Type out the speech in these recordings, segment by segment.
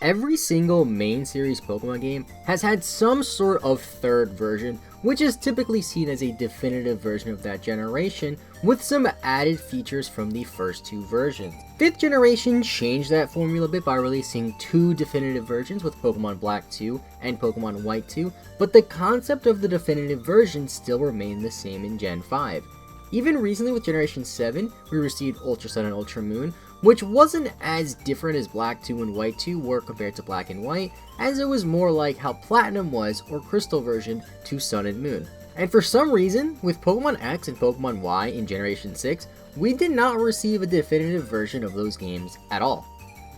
Every single main series Pokemon game has had some sort of third version, which is typically seen as a definitive version of that generation, with some added features from the first two versions. 5th generation changed that formula a bit by releasing 2 definitive versions with Pokemon Black 2 and Pokemon White 2, but the concept of the definitive version still remained the same in Gen 5. Even recently with Generation 7, we received Ultra Sun and Ultra Moon, which wasn't as different as Black 2 and White 2 were compared to Black and White, as it was more like how Platinum was, or Crystal version, to Sun and Moon. And for some reason, with Pokemon X and Pokemon Y in Generation 6, we did not receive a definitive version of those games at all.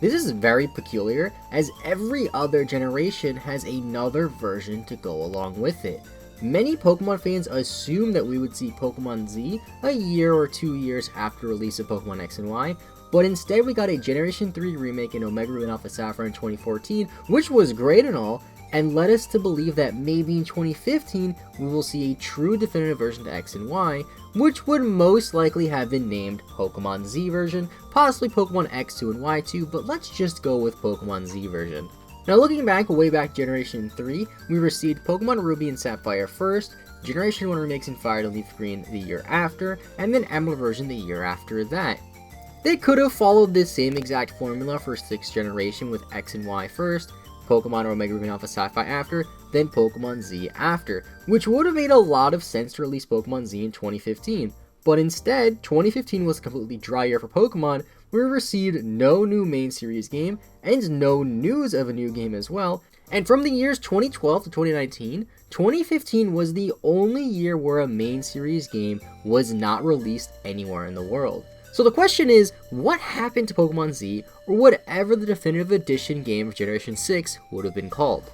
This is very peculiar, as every other generation has another version to go along with it. Many Pokemon fans assumed that we would see Pokemon Z a year or 2 years after release of Pokemon X and Y, but instead we got a Generation 3 remake in Omega Ruby and Alpha Sapphire in 2014, which was great and all, and led us to believe that maybe in 2015 we will see a true definitive version to X and Y, which would most likely have been named Pokemon Z version, possibly Pokemon X2 and Y2, but let's just go with Pokemon Z version. Now looking back, way back Generation 3, we received Pokemon Ruby and Sapphire first, Generation 1 remakes in Fire and Leaf Green the year after, and then Emerald version the year after that. They could have followed this same exact formula for 6th generation with X and Y first, Pokemon Omega Ruby and Alpha Sapphire after, then Pokemon Z after, which would have made a lot of sense to release Pokemon Z in 2015. But instead, 2015 was a completely dry year for Pokemon. We received no new main series game, and no news of a new game as well, and from the years 2012 to 2019, 2015 was the only year where a main series game was not released anywhere in the world. So the question is, what happened to Pokemon Z, or whatever the definitive edition game of Generation 6 would have been called?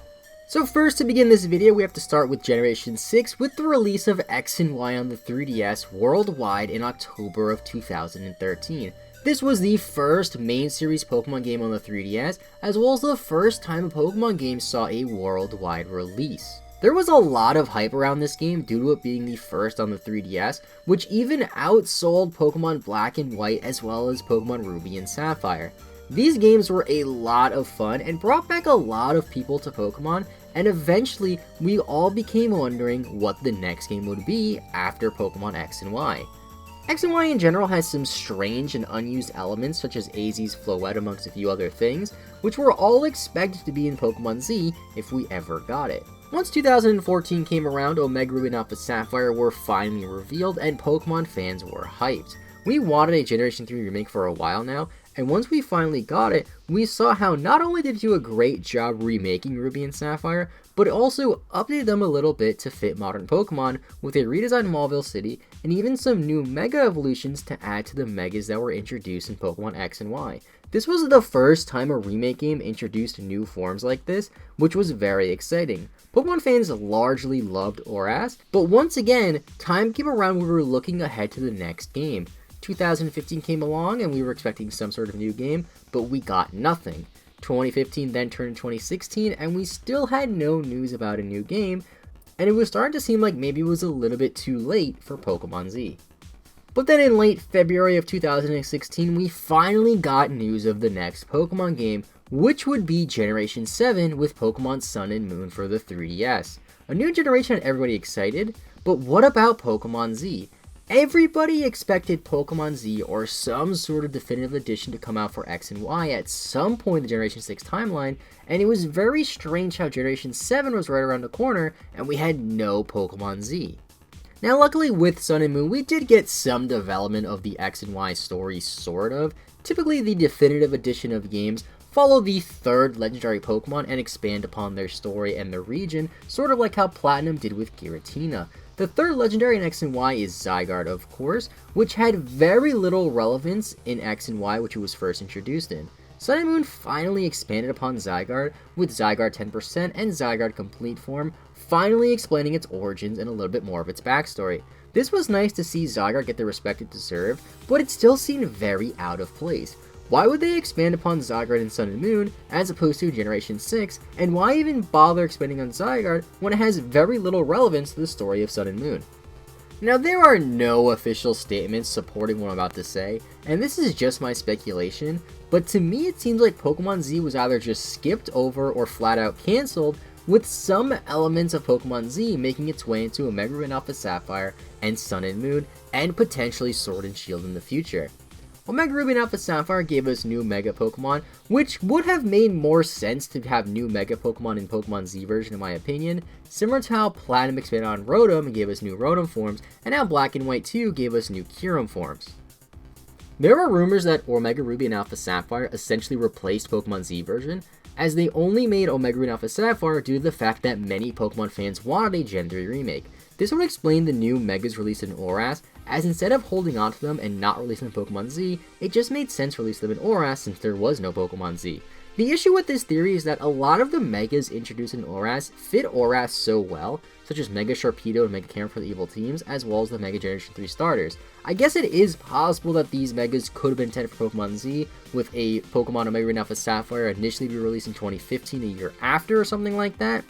So first, to begin this video, we have to start with Generation 6 with the release of X and Y on the 3DS worldwide in October of 2013. This was the first main series Pokemon game on the 3DS, as well as the first time a Pokemon game saw a worldwide release. There was a lot of hype around this game due to it being the first on the 3DS, which even outsold Pokemon Black and White as well as Pokemon Ruby and Sapphire. These games were a lot of fun and brought back a lot of people to Pokemon, and eventually we all became wondering what the next game would be after Pokemon X and Y. X and Y in general has some strange and unused elements such as AZ's Floette amongst a few other things, which were all expected to be in Pokemon Z if we ever got it. Once 2014 came around, Omega Ruby and Alpha Sapphire were finally revealed and Pokemon fans were hyped. We wanted a Generation 3 remake for a while now, and once we finally got it, we saw how not only did it do a great job remaking Ruby and Sapphire, but it also updated them a little bit to fit modern Pokemon with a redesigned Mauville City and even some new Mega Evolutions to add to the Megas that were introduced in Pokemon X and Y. This was the first time a remake game introduced new forms like this, which was very exciting. Pokemon fans largely loved ORAS, but once again, time came around when we were looking ahead to the next game. 2015 came along and we were expecting some sort of new game, but we got nothing. 2015 then turned 2016 and we still had no news about a new game, and it was starting to seem like maybe it was a little bit too late for Pokemon Z. But then in late February of 2016, we finally got news of the next Pokemon game, which would be Generation 7 with Pokemon Sun and Moon for the 3DS. A new generation had everybody excited, but what about Pokemon Z? Everybody expected Pokemon Z or some sort of definitive edition to come out for X and Y at some point in the Generation 6 timeline, and it was very strange how Generation 7 was right around the corner and we had no Pokemon Z. Now luckily with Sun and Moon, we did get some development of the X and Y story, sort of. Typically the definitive edition of games follow the third legendary Pokemon and expand upon their story and their region, sort of like how Platinum did with Giratina. The third legendary in X and Y is Zygarde, of course, which had very little relevance in X and Y, which it was first introduced in. Sun and Moon finally expanded upon Zygarde, with Zygarde 10% and Zygarde Complete Form, finally explaining its origins and a little bit more of its backstory. This was nice to see Zygarde get the respect it deserved, but it still seemed very out of place. Why would they expand upon Zygarde in Sun and Moon as opposed to Generation 6, and why even bother expanding on Zygarde when it has very little relevance to the story of Sun and Moon? Now, there are no official statements supporting what I'm about to say, and this is just my speculation, but to me it seems like Pokemon Z was either just skipped over or flat out cancelled, with some elements of Pokemon Z making its way into Omega Ruby and Alpha Sapphire and Sun and Moon, and potentially Sword and Shield in the future. Omega Ruby and Alpha Sapphire gave us new Mega Pokemon, which would have made more sense to have new Mega Pokemon in Pokemon Z version in my opinion, similar to how Platinum expanded on Rotom and gave us new Rotom forms, and how Black and White 2 gave us new Kyurem forms. There are rumors that Omega Ruby and Alpha Sapphire essentially replaced Pokemon Z version, as they only made Omega Ruby and Alpha Sapphire due to the fact that many Pokemon fans wanted a Gen 3 remake. This would explain the new Megas released in ORAS, as instead of holding on to them and not releasing Pokemon Z, it just made sense to release them in ORAS since there was no Pokemon Z. The issue with this theory is that a lot of the Megas introduced in ORAS fit ORAS so well, such as Mega Sharpedo and Mega Camera for the Evil Teams, as well as the Mega Generation 3 starters. I guess it is possible that these Megas could have been intended for Pokemon Z, with a Pokemon Omega Ruby and Alpha Sapphire initially be released in 2015, a year after or something like that,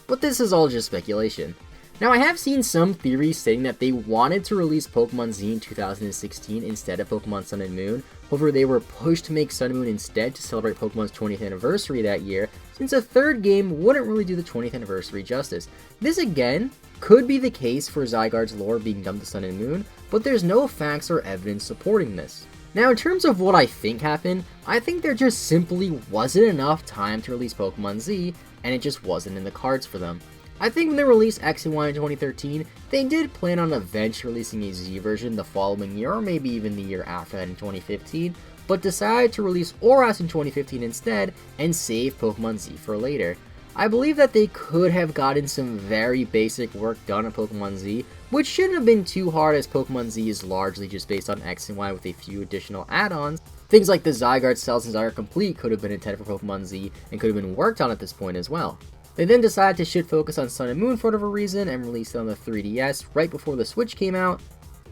but this is all just speculation. Now, I have seen some theories saying that they wanted to release Pokemon Z in 2016 instead of Pokemon Sun and Moon, however they were pushed to make Sun and Moon instead to celebrate Pokemon's 20th anniversary that year, since a third game wouldn't really do the 20th anniversary justice. This again could be the case for Zygarde's lore being dumped to Sun and Moon, but there's no facts or evidence supporting this. Now, in terms of what I think happened, I think there just simply wasn't enough time to release Pokemon Z, and it just wasn't in the cards for them. I think when they released X and Y in 2013, they did plan on eventually releasing a Z version the following year, or maybe even the year after that in 2015, but decided to release ORAS in 2015 instead, and save Pokemon Z for later. I believe that they could have gotten some very basic work done on Pokemon Z, which shouldn't have been too hard as Pokemon Z is largely just based on X and Y with a few additional add-ons. Things like the Zygarde Cells and Zygarde Complete could have been intended for Pokemon Z, and could have been worked on at this point as well. They then decided to shift focus on Sun and Moon for whatever reason and released it on the 3DS right before the Switch came out,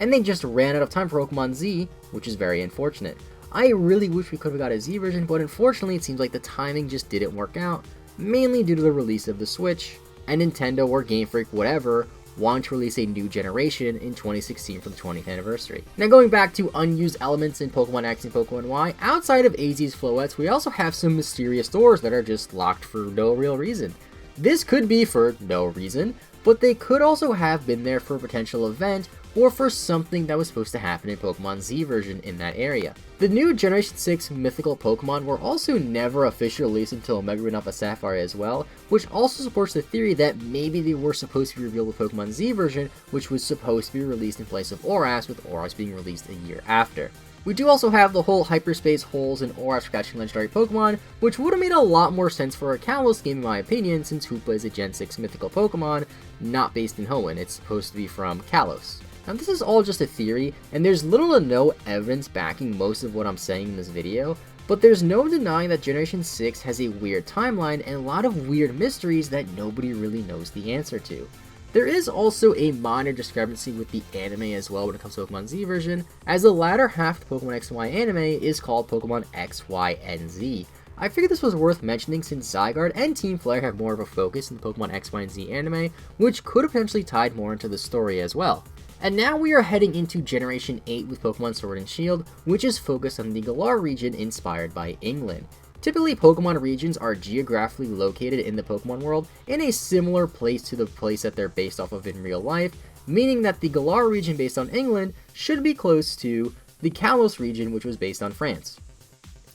and they just ran out of time for Pokemon Z, which is very unfortunate. I really wish we could have got a Z version, but unfortunately it seems like the timing just didn't work out, mainly due to the release of the Switch, and Nintendo or Game Freak, whatever, wanted to release a new generation in 2016 for the 20th anniversary. Now, going back to unused elements in Pokemon X and Pokemon Y, outside of AZ's Floettes, we also have some mysterious doors that are just locked for no real reason. This could be for no reason, but they could also have been there for a potential event or for something that was supposed to happen in Pokemon Z version in that area. The new Generation 6 mythical Pokemon were also never officially released until Omega Ruby and Alpha Sapphire as well, which also supports the theory that maybe they were supposed to be revealed with Pokemon Z version, which was supposed to be released in place of ORAS, with ORAS being released a year after. We do also have the whole hyperspace holes in ORAS for catching legendary Pokemon, which would have made a lot more sense for a Kalos game in my opinion, since Hoopa is a Gen 6 mythical Pokemon, not based in Hoenn. It's supposed to be from Kalos. Now, this is all just a theory, and there's little to no evidence backing most of what I'm saying in this video, but there's no denying that Generation 6 has a weird timeline and a lot of weird mysteries that nobody really knows the answer to. There is also a minor discrepancy with the anime as well when it comes to Pokemon Z version, as the latter half of the Pokemon X and Y anime is called Pokemon X, Y, and Z. I figured this was worth mentioning since Zygarde and Team Flare have more of a focus in the Pokemon X, Y, and Z anime, which could have potentially tied more into the story as well. And now we are heading into Generation 8 with Pokemon Sword and Shield, which is focused on the Galar region inspired by England. Typically, Pokemon regions are geographically located in the Pokemon world in a similar place to the place that they're based off of in real life, meaning that the Galar region based on England should be close to the Kalos region, which was based on France.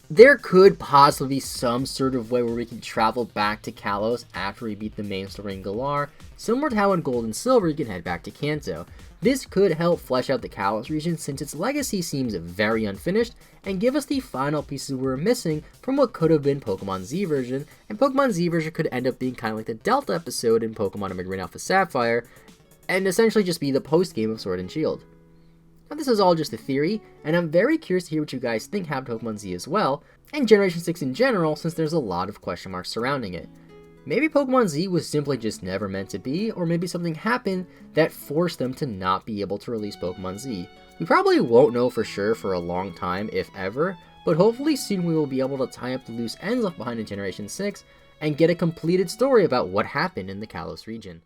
There could possibly be some sort of way where we can travel back to Kalos after we beat the main story in Galar, similar to how in Gold and Silver you can head back to Kanto. This could help flesh out the Kalos region since its legacy seems very unfinished, and give us the final pieces we're missing from what could have been Pokemon Z version, and Pokemon Z version could end up being kind of like the Delta episode in Pokemon Omega Ruby and Alpha Sapphire, and essentially just be the post-game of Sword and Shield. Now, this is all just a theory, and I'm very curious to hear what you guys think happened to Pokemon Z as well, and Generation 6 in general, since there's a lot of question marks surrounding it. Maybe Pokemon Z was simply just never meant to be, or maybe something happened that forced them to not be able to release Pokemon Z. We probably won't know for sure for a long time, if ever, but hopefully soon we will be able to tie up the loose ends left behind in Generation 6, and get a completed story about what happened in the Kalos region.